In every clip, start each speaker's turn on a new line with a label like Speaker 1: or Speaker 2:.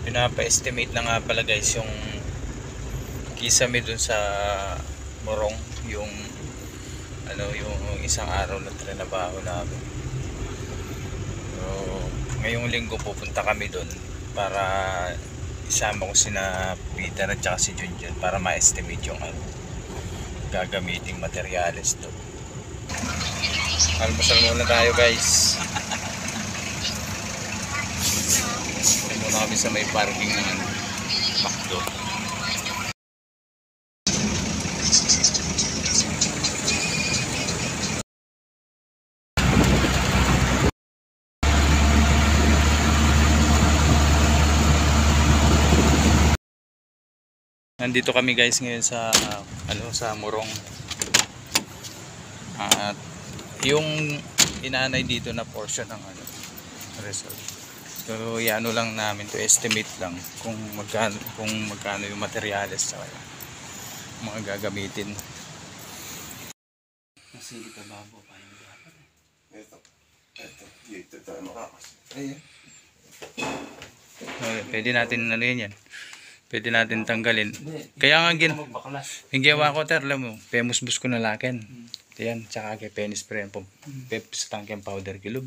Speaker 1: Pinapa-estimate na nga pala guys yung kisame dun sa Morong, yung yung isang araw na trinabaho namin. So, ngayong linggo pupunta kami dun para isama ko sina Peter at saka si Junjun para ma-estimate yung gagamiting materyales doon. Almusal muna tayo guys. Muna kami sa may parking ng McDo. Nandito kami guys ngayon sa sa Morong. At yung inaanay dito na portion ng resort. So lang namin to estimate lang kung magkano yung materyales sa mga gagamitin. Nasili ka babo pa yung dapat. Dito tayo makakas. Ayan. Okay, pwede natin yan. Pwede natin tanggalin. Kaya nga yung gawa ko alam mo, famous bus ko na lakin. Yan, tsaka kay penny spray po. Sa tangkeng powder kilob.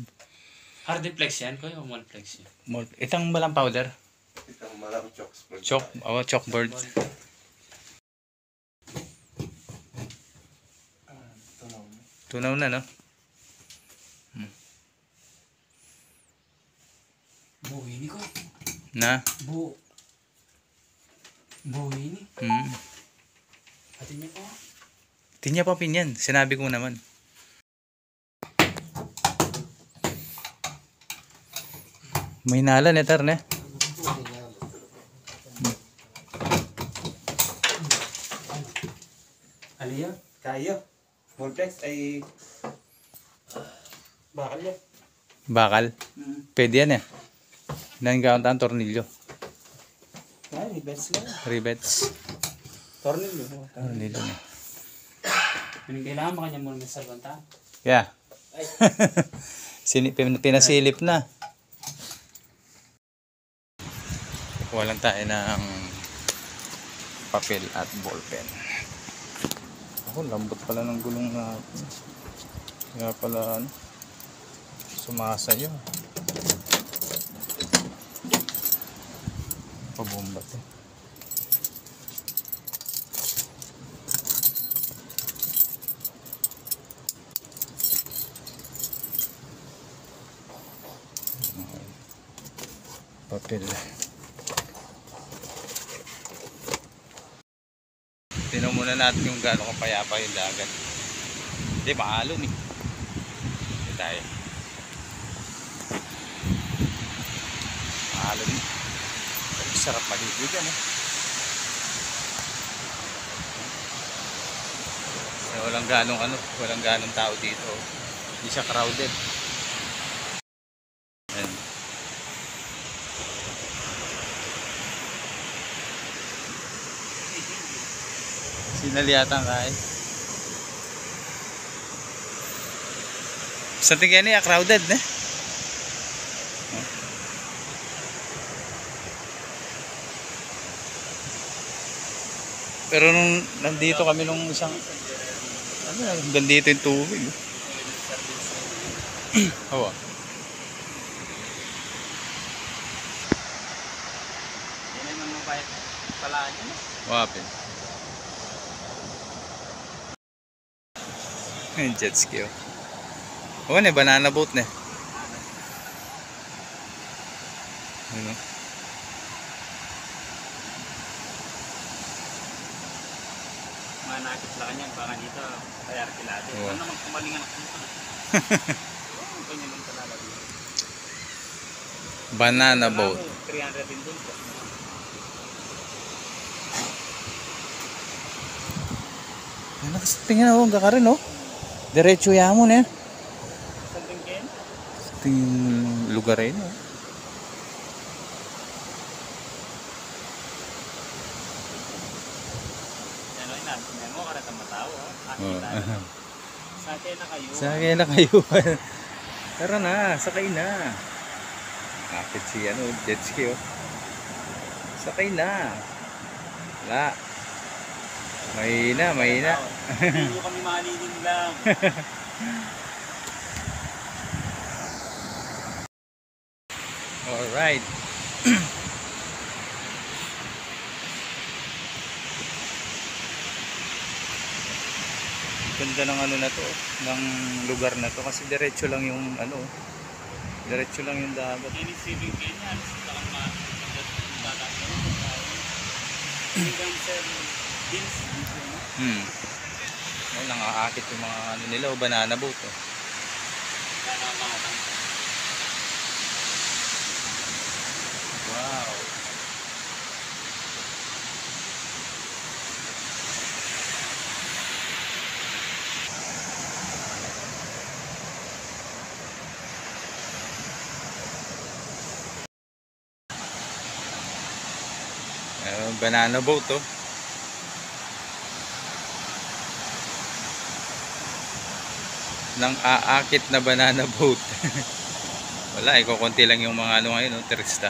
Speaker 2: Hardiplex yan, kuya o molplex yan?
Speaker 1: Itang malang powder.
Speaker 3: Itang malang chalkboard.
Speaker 1: Chalkboard. Tunaw na, no?
Speaker 2: Buhay ni ko.
Speaker 1: Na?
Speaker 2: Buhay ni. Atin niya po.
Speaker 1: Tinya pa pinyan. Sinabi ko naman. May nalan etar ne.
Speaker 2: Aliyo? Kayo. Molplex ay bakal yan.
Speaker 1: Bakal? Pwede yan eh. Nanggaon ang tornilyo.
Speaker 2: Ay, rivets lang.
Speaker 1: Rivets.
Speaker 2: Tornilyo.
Speaker 1: Tornilyo na.
Speaker 2: Kailangan ba kanya muna sa banta?
Speaker 1: Yeah. Pinasilip na. Kuha lang tayo ng papel at ballpen. Ako, lambot pala ng gulong natin. Kaya pala sumasayo. Pabombat eh. Papel. Tingnan muna natin yung gaano kapayapa yung dagat. Hindi, maalon eh. Hindi tayo. Maalon eh. Sarap maligo dyan eh. So, walang ganong tao dito. Hindi siya crowded. Ayan. Sinaliyatan ka eh. Sa tingin niya crowded eh. Pero nung nandito kami nung isang hanggang dito yung tubig. Hawa.
Speaker 2: Yan ay mamubayad pala niya.
Speaker 1: Wapin. Yung jet ski oh. Oo na, banana boat na. Ano?
Speaker 2: Manakit lang kanya, baka dito kaya kilado. Ano naman kumalingan ako dito? Ganyan lang talalagay.
Speaker 1: Banana boat.
Speaker 2: 300 din doon.
Speaker 1: Tingnan ako, gakarin oh. Diretso yamon eh.
Speaker 2: Something ken?
Speaker 1: Ito yung lugar rin oh.
Speaker 2: Ano yun natin? Memo ka rin matawa. Sakay na kayo.
Speaker 1: Sakay na kayo. Tara na, sakay na. Kapit si jet ski oh. Sakay na. Wala. Mahina.
Speaker 2: Hindi nyo kami malilim lang.
Speaker 1: Alright. Ganda ng ano na to, ng lugar na to kasi diretso lang yung ano, diretso lang yung dagat.
Speaker 2: Any saving Kenya, alis na lang hanggang sa beans.
Speaker 1: Walang aakit yung mga ano nila o banana boat. Oh. Wow. Banana boat oh. Nang aakit na banana boat. Wala, kukunti lang yung mga ano ngayon, turista.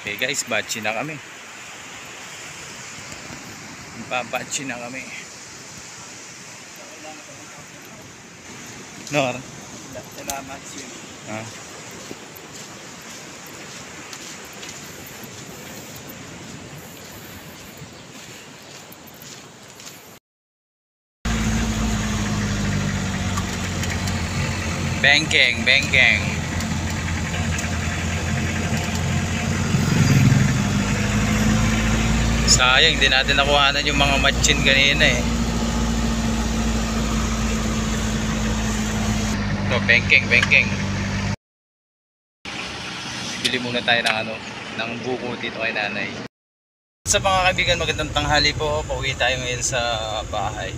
Speaker 1: Okay guys, batchi na kami. Babatchi na kami. No,
Speaker 2: Salamat siya.
Speaker 1: Bengkeng. Sayang, hindi natin nakuhanan yung mga matchin kanina eh. Ito, Bengkeng. Bili muna tayo ng ano, ng buko dito kay nanay. Sa mga kaibigan, magandang tanghali po. Pauwi tayo ngayon sa bahay.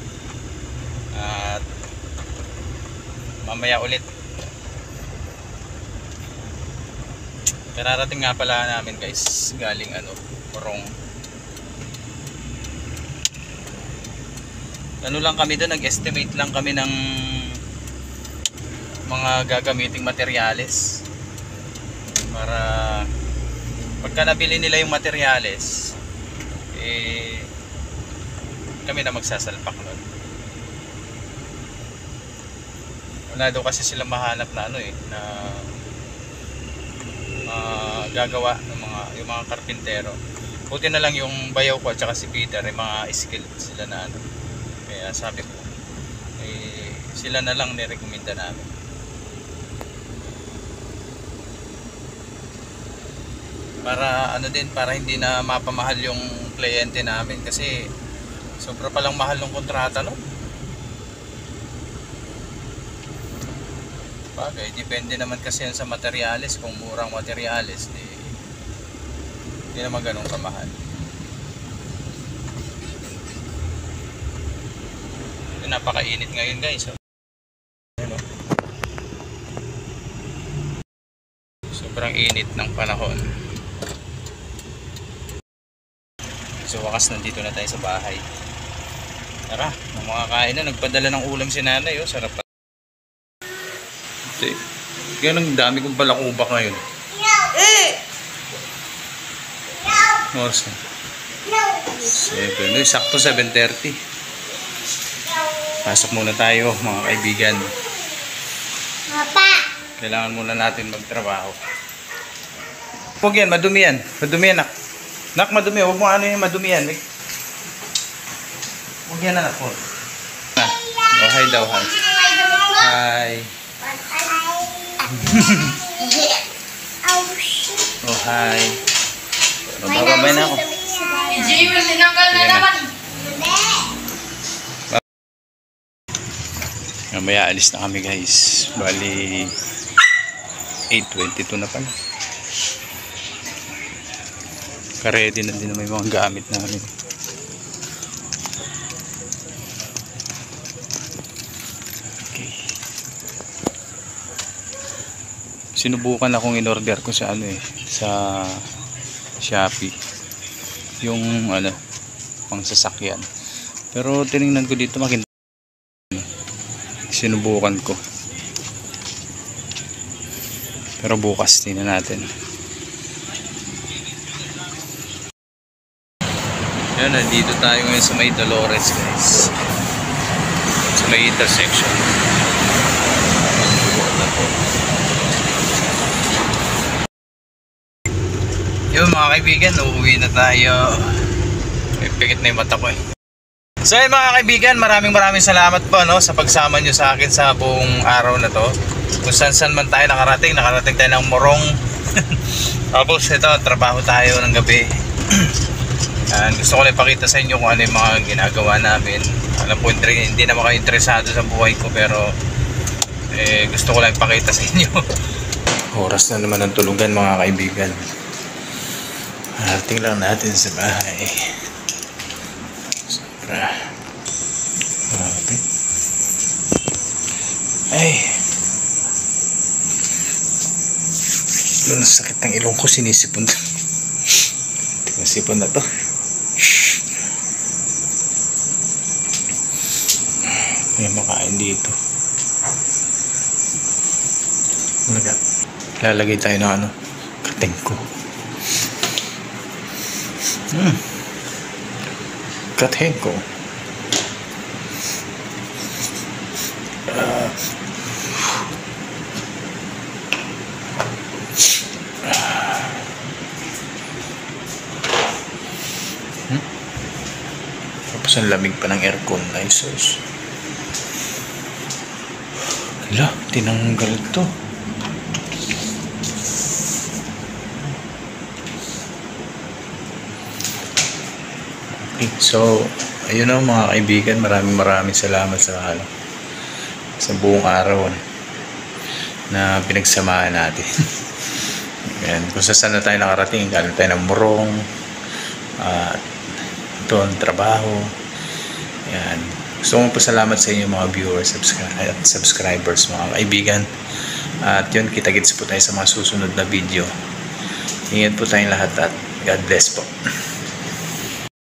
Speaker 1: At mamaya ulit. Kararating nga pala namin guys, galing ano, Morong. Ano lang kami doon, nag-estimate lang kami ng mga gagamiting materyales. Para pagka nabili nila yung materyales, eh kami na magsasalpak nun. Wala daw kasi sila mahanap na ano eh, na gagawa ng yung mga karpintero. Buti na lang yung bayaw ko at saka si Peter, yung mga skilled sila na ano. Kaya sabi ko, eh, sila na lang nirekomenda namin. Para ano din, para hindi na mapamahal yung kliyente namin kasi sobra palang mahal ng kontrata no. Bagay, depende naman kasi yan sa materyales. Kung murang materyales, hindi naman ganun kamahal. Napakainit ngayon guys. Sobrang init ng panahon. So wakas nandito na tayo sa bahay. Tara, mga kain na. Nagpadala ng ulam si nanay. Oh, sarap pa. Ganun dami kong balakubak ngayon. Oras na. 7. Sakto 7:30. Pasok muna tayo mga kaibigan. Kailangan muna natin magtrabaho. Huwag yan, madumi yan. Madumi yan, nak. Nak, madumi. Huwag mo ano yung madumi yan. Huwag yan, anak. Oh, hi daw, hi. Hi. Oh, hi. Bababay na ako. Mamaya alis na kami guys. Bali 8:22 na pala. Karedy na din may mga gamit namin. Okay. Sinubukan akong in-order ko sa ano eh, sa Shopee. Yung ano, pang sasakyan. Pero tiningnan ko dito makin sinubukan ko. Pero bukas tingnan natin. Yan, nandito tayo ngayon sa may Dolores, guys. Sa may intersection. Yun mga kaibigan, uuwi na tayo. May pikit na yung mata ko eh. So yun mga kaibigan, maraming salamat po sa pagsama nyo sa akin sa buong araw na to. Kung saan man tayo nakarating tayo ng Morong. Tapos ito, trabaho tayo ng gabi. Gusto ko lang ipakita sa inyo kung ano yung mga ginagawa namin. Alam po, hindi naman kayo interesado sa buhay ko, pero gusto ko lang ipakita sa inyo. Oras na naman ng tulugan mga kaibigan. Harating lang natin sa bahay. Sobra. Okay. Ay. Ang sakit ng ilong ko, sinisipon. Sinisipon na to. May makain dito. Lalagay tayo ng kating ko. Kating ko. Tapos ang lamig pa ng aircon. Isos. Hala, tinanggal to. Okay, so ayun na mga kaibigan, maraming salamat sa buong araw na pinagsamahan natin. Ayan, kung saan na tayo nakarating, galing tayo ng Morong, ito ang trabaho. Ayan. Gusto kong pasalamat sa inyo mga viewers at subscribers mga kaibigan. At yun, kita-kits po tayo sa mga susunod na video. Ingat po tayong lahat at God bless po.